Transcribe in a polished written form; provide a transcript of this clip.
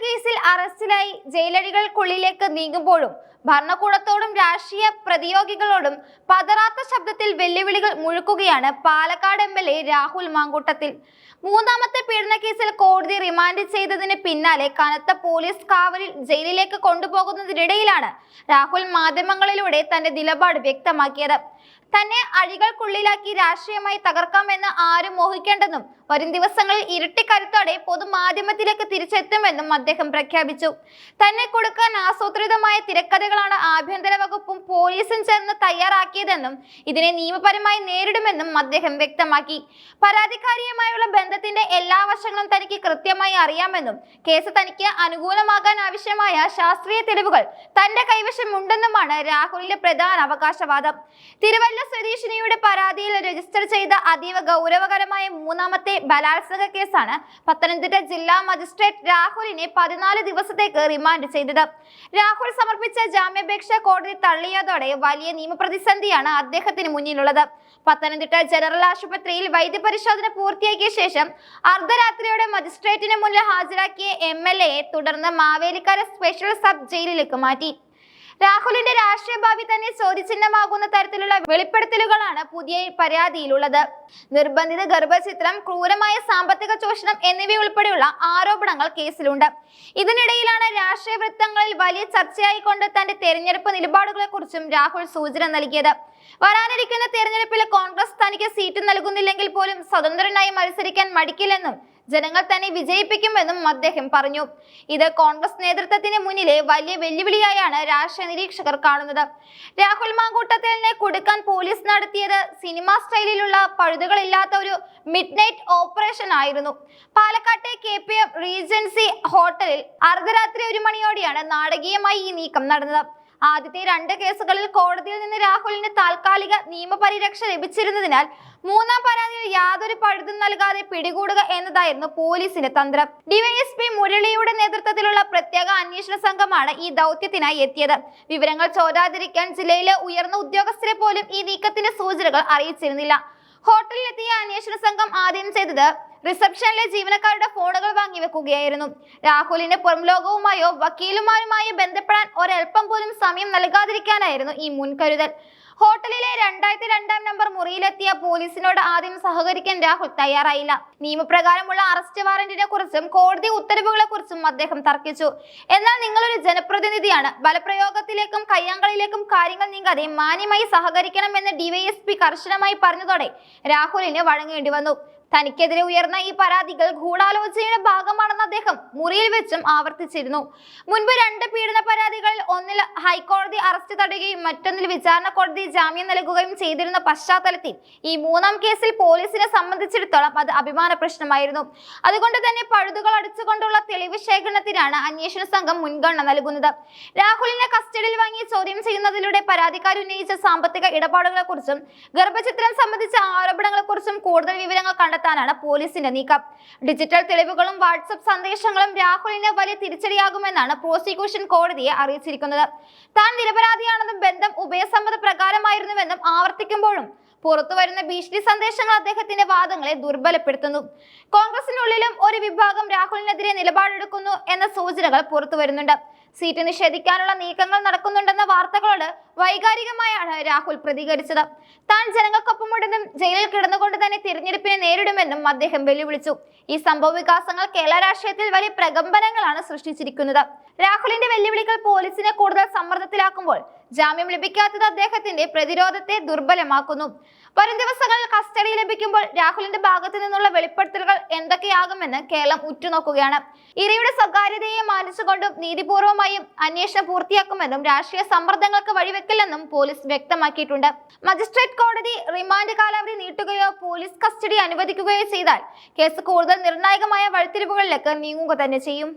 കേസിൽ അറസ്റ്റിലായി ജയിലഴികൾക്കുള്ളിലേക്ക് നീങ്ങുമ്പോഴും ഭരണകൂടത്തോടും രാഷ്ട്രീയ പ്രതിയോഗികളോടും പതറാത്ത ശബ്ദത്തിൽ വെല്ലുവിളികൾ മുഴക്കുകയാണ് പാലക്കാട് MLA രാഹുൽ മാങ്കൂട്ടത്തിൽ. മൂന്നാമത്തെ പീഡന കേസിൽ കോടതി റിമാൻഡ് ചെയ്തതിന് പിന്നാലെ കനത്ത പോലീസ് കാവലിൽ ജയിലിലേക്ക് കൊണ്ടുപോകുന്നതിനിടയിലാണ് രാഹുൽ മാധ്യമങ്ങളിലൂടെ തന്റെ നിലപാട് വ്യക്തമാക്കിയത്. തന്നെ അഴികൾക്കുള്ളിലാക്കി രാഷ്ട്രീയമായി തകർക്കാമെന്ന് ആരും മോഹിക്കേണ്ടെന്നും വരും ദിവസങ്ങളിൽ ഇരട്ടി കരുത്തോടെ പൊതുമാധ്യമത്തിലേക്ക് തിരിച്ചെത്തുമെന്നും അദ്ദേഹം പ്രഖ്യാപിച്ചു. തന്നെ കൊടുക്കാൻ ആസൂത്രിതമായ തിരക്കഥകളാണ് ആഭ്യന്തര വകുപ്പും പോലീസും ചേർന്ന് തയ്യാറാക്കിയതെന്നും ഇതിനെ നിയമപരമായി നേരിടുമെന്നും അദ്ദേഹം വ്യക്തമാക്കി. പരാതിക്കാരിയുമായുള്ള ബന്ധത്തിന്റെ എല്ലാ വശങ്ങളും തനിക്ക് കൃത്യമായി അറിയാമെന്നും കേസ് തനിക്ക് അനുകൂലമാകാൻ ആവശ്യമായ ശാസ്ത്രീയ തെളിവുകൾ തന്റെ കൈവശമുണ്ടെന്നുമാണ് രാഹുലിന്റെ പ്രധാന അവകാശവാദം. തിരുവല്ല സ്വദേശിനിയുടെ പരാതിയിൽ രജിസ്റ്റർ ചെയ്ത അതീവ ഗൗരവകരമായ മൂന്നാമത്തെ ബലാത്സംഗ കേസാണ് പത്തനംതിട്ട ജില്ലാ മജിസ്ട്രേറ്റ് രാഹുലിനെ 14 ദിവസത്തേക്ക് റിമാൻഡ് ചെയ്തത്. രാഹുൽ സമർപ്പിച്ച ജാമ്യാപേക്ഷ കോടതി തള്ളിയതോടെ വലിയ നിയമപ്രതിസന്ധിയാണ് അദ്ദേഹത്തിന് മുന്നിലുള്ളത്. പത്തനംതിട്ട ജനറൽ ആശുപത്രിയിൽ വൈദ്യപരിശോധന പൂർത്തിയാക്കിയ ശേഷം അർദ്ധരാത്രിയോടെ മജിസ്ട്രേറ്റിന് മുന്നിൽ ഹാജരാക്കിയ MLA തുടർന്ന് മാവേലിക്കര സ്പെഷ്യൽ സബ് ജയിലിലേക്ക് മാറ്റി. രാഹുലിന്റെ രാഷ്ട്രീയ ഭാവി തന്നെ ചോദ്യചിഹ്നമാകുന്ന തരത്തിലുള്ള വെളിപ്പെടുത്തലുകളാണ് പുതിയ പരാതിയിലുള്ളത്. നിർബന്ധിത ഗർഭചിത്രം, ക്രൂരമായ സാമ്പത്തിക ചൂഷണം എന്നിവയുൾപ്പെടെയുള്ള ആരോപണങ്ങൾ കേസിലുണ്ട്. ഇതിനിടയിലാണ് രാഷ്ട്രീയ വൃത്തങ്ങളിൽ വലിയ ചർച്ചയായിക്കൊണ്ട് തന്റെ തെരഞ്ഞെടുപ്പ് നിലപാടുകളെ കുറിച്ചും രാഹുൽ സൂചന നൽകിയത്. വരാനിരിക്കുന്ന തെരഞ്ഞെടുപ്പിൽ കോൺഗ്രസ് തനിക്ക് സീറ്റ് നൽകുന്നില്ലെങ്കിൽ പോലും സ്വതന്ത്രനായി മത്സരിക്കാൻ മടിക്കില്ലെന്നും ജനങ്ങൾ തന്നെ വിജയിപ്പിക്കുമെന്നും അദ്ദേഹം പറഞ്ഞു. ഇത് കോൺഗ്രസ് നേതൃത്വത്തിന് മുന്നിലെ വലിയ വെല്ലുവിളിയായാണ് രാഷ്ട്രീയ നിരീക്ഷകർ കാണുന്നത്. രാഹുൽ മാങ്കൂട്ടത്തിലിനെ കൊടുക്കാൻ പോലീസ് നടത്തിയത് സിനിമാ സ്റ്റൈലിലുള്ള പഴുതുകളില്ലാത്ത ഒരു മിഡ് നൈറ്റ് ഓപ്പറേഷൻ ആയിരുന്നു. പാലക്കാട്ടെ KPM റീജൻസി ഹോട്ടലിൽ അർദ്ധരാത്രി 1 മണിയോടെയാണ് നാടകീയമായി ഈ നീക്കം നടന്നത്. ആദ്യത്തെ 2 കേസുകളിൽ കോടതിയിൽ നിന്ന് രാഹുലിന് താൽക്കാലിക നിയമപരിരക്ഷ ലഭിച്ചിരുന്നതിനാൽ മൂന്നാം പരാതിയിൽ യാതൊരു പഴുതും നൽകാതെ പിടികൂടുക എന്നതായിരുന്നു പോലീസിന്റെ തന്ത്രം. DYSP മുരളിയുടെ നേതൃത്വത്തിലുള്ള പ്രത്യേക അന്വേഷണ സംഘമാണ് ഈ ദൗത്യത്തിനായി എത്തിയത്. വിവരങ്ങൾ ചോരാതിരിക്കാൻ ജില്ലയിലെ ഉയർന്ന ഉദ്യോഗസ്ഥരെ പോലും ഈ നീക്കത്തിന്റെ സൂചനകൾ അറിയിച്ചിരുന്നില്ല. ഹോട്ടലിലെത്തിയ അന്വേഷണ സംഘം ആദ്യം ചെയ്തത് റിസപ്ഷനിലെ ജീവനക്കാരുടെ ഫോണുകൾ വാങ്ങിവെക്കുകയായിരുന്നു. രാഹുലിന്റെ പുറം ലോകവുമായോ വക്കീലുമാരുമായോ ബന്ധപ്പെടാൻ ഒരൽപ്പം പോലും സമയം നൽകാതിരിക്കാനായിരുന്നു ഈ മുൻകരുതൽ. ഹോട്ടലിലെ 2002 നമ്പർ മുറിയിലെത്തിയ പോലീസിനോട് ആദ്യം സഹകരിക്കാൻ രാഹുൽ തയ്യാറായില്ല. നിയമപ്രകാരമുള്ള അറസ്റ്റ് വാറന്റിനെ കുറിച്ചും കോടതി ഉത്തരവുകളെ കുറിച്ചും അദ്ദേഹം തർക്കിച്ചു. എന്നാൽ നിങ്ങളൊരു ജനപ്രതിനിധിയാണ്, ബലപ്രയോഗത്തിലേക്കും കയ്യാങ്കളിയിലേക്കും കാര്യങ്ങൾ നീങ്ങാതെ മാന്യമായി സഹകരിക്കണമെന്ന് DYSP കർശനമായി പറഞ്ഞതോടെ രാഹുലിന് വഴങ്ങേണ്ടി വന്നു. തനിക്കെതിരെ ഉയർന്ന ഈ പരാതികൾ ഗൂഢാലോചനയുടെ ഭാഗമാണെന്ന് അദ്ദേഹം മുറിയിൽ വെച്ചും ആവർത്തിച്ചിരുന്നു. മുൻപ് 2 പീഡന പരാതികളിൽ ഒന്നിൽ ഹൈക്കോടതി അറസ്റ്റ് തടയുകയും മറ്റൊന്നിൽ വിചാരണ കോടതി ജാമ്യം നൽകുകയും ചെയ്തിരുന്ന പശ്ചാത്തലത്തിൽ ഈ മൂന്നാം കേസിൽ പോലീസിനെ സംബന്ധിച്ചിടത്തോളം അത് അഭിമാന പ്രശ്നമായിരുന്നു. അതുകൊണ്ട് തന്നെ പഴുതുകൾ അടിച്ചുകൊണ്ടുള്ള തെളിവ് ശേഖരണത്തിനാണ് അന്വേഷണ സംഘം മുൻഗണന നൽകുന്നത്. രാഹുലിനെ കസ്റ്റഡിയിൽ വാങ്ങി ചോദ്യം ചെയ്യുന്നതിലൂടെ പരാതിക്കാർ ഉന്നയിച്ച സാമ്പത്തിക ഇടപാടുകളെ കുറിച്ചും ഗർഭചിത്രം സംബന്ധിച്ച ആരോപണങ്ങളെ കുറിച്ചും കൂടുതൽ വിവരങ്ങൾ ാണ് പോലീസിന്റെ നീക്കം. ഡിജിറ്റൽ തെളിവുകളും വാട്സ്ആപ്പ് സന്ദേശങ്ങളും രാഹുലിന് വലിയ തിരിച്ചടിയാകുമെന്നാണ് പ്രോസിക്യൂഷൻ കോടതിയെ അറിയിച്ചിരിക്കുന്നത്. താൻ നിരപരാധിയാണെന്നും ബന്ധം ഉഭയസമ്മത പ്രകാരമായിരുന്നുവെന്നും ആവർത്തിക്കുമ്പോഴും പുറത്തുവരുന്ന ഭീഷണി സന്ദേശങ്ങൾ അദ്ദേഹത്തിന്റെ വാദങ്ങളെ ദുർബലപ്പെടുത്തുന്നു. കോൺഗ്രസിനുള്ളിലും ഒരു വിഭാഗം രാഹുലിനെതിരെ നിലപാടെടുക്കുന്നു എന്ന സൂചനകൾ പുറത്തുവരുന്നുണ്ട്. സീറ്റ് നിഷേധിക്കാനുള്ള നീക്കങ്ങൾ നടക്കുന്നുണ്ടെന്ന വാർത്തകളോട് വൈകാരികമായാണ് രാഹുൽ പ്രതികരിച്ചത്. താൻ ജനങ്ങൾക്കൊപ്പമുണ്ടെന്നും ജയിലിൽ കിടന്നുകൊണ്ട് തന്നെ തിരഞ്ഞെടുപ്പിനെ നേരിടുമെന്നും അദ്ദേഹം വെല്ലുവിളിച്ചു. ഈ സംഭവ വികാസങ്ങൾ കേരള രാഷ്ട്രീയത്തിൽ വലിയ പ്രകമ്പനങ്ങളാണ് സൃഷ്ടിച്ചിരിക്കുന്നത്. രാഹുലിന്റെ വെല്ലുവിളികൾ പോലീസിനെ കൂടുതൽ സമ്മർദ്ദത്തിലാക്കുമ്പോൾ ജാമ്യം ലഭിക്കാത്തത് അദ്ദേഹത്തിന്റെ പ്രതിരോധത്തെ ദുർബലമാക്കുന്നു. വരും ദിവസങ്ങളിൽ കസ്റ്റഡി ലഭിക്കുമ്പോൾ രാഹുലിന്റെ ഭാഗത്തു നിന്നുള്ള വെളിപ്പെടുത്തലുകൾ എന്തൊക്കെയാകുമെന്ന് കേരളം ഉറ്റുനോക്കുകയാണ്. ഇരയുടെ സ്വകാര്യതയെ മാനിച്ചുകൊണ്ടും നീതിപൂർവമായും അന്വേഷണം പൂർത്തിയാക്കുമെന്നും രാഷ്ട്രീയ സമ്മർദ്ദങ്ങൾക്ക് വഴിവെക്കില്ലെന്നും പോലീസ് വ്യക്തമാക്കിയിട്ടുണ്ട്. മജിസ്ട്രേറ്റ് കോടതി റിമാൻഡ് കാലാവധി നീട്ടുകയോ പോലീസ് കസ്റ്റഡി അനുവദിക്കുകയോ ചെയ്താൽ കേസ് കൂടുതൽ നിർണായകമായ വഴിത്തിരിവുകളിലേക്ക് നീങ്ങുക തന്നെ ചെയ്യും.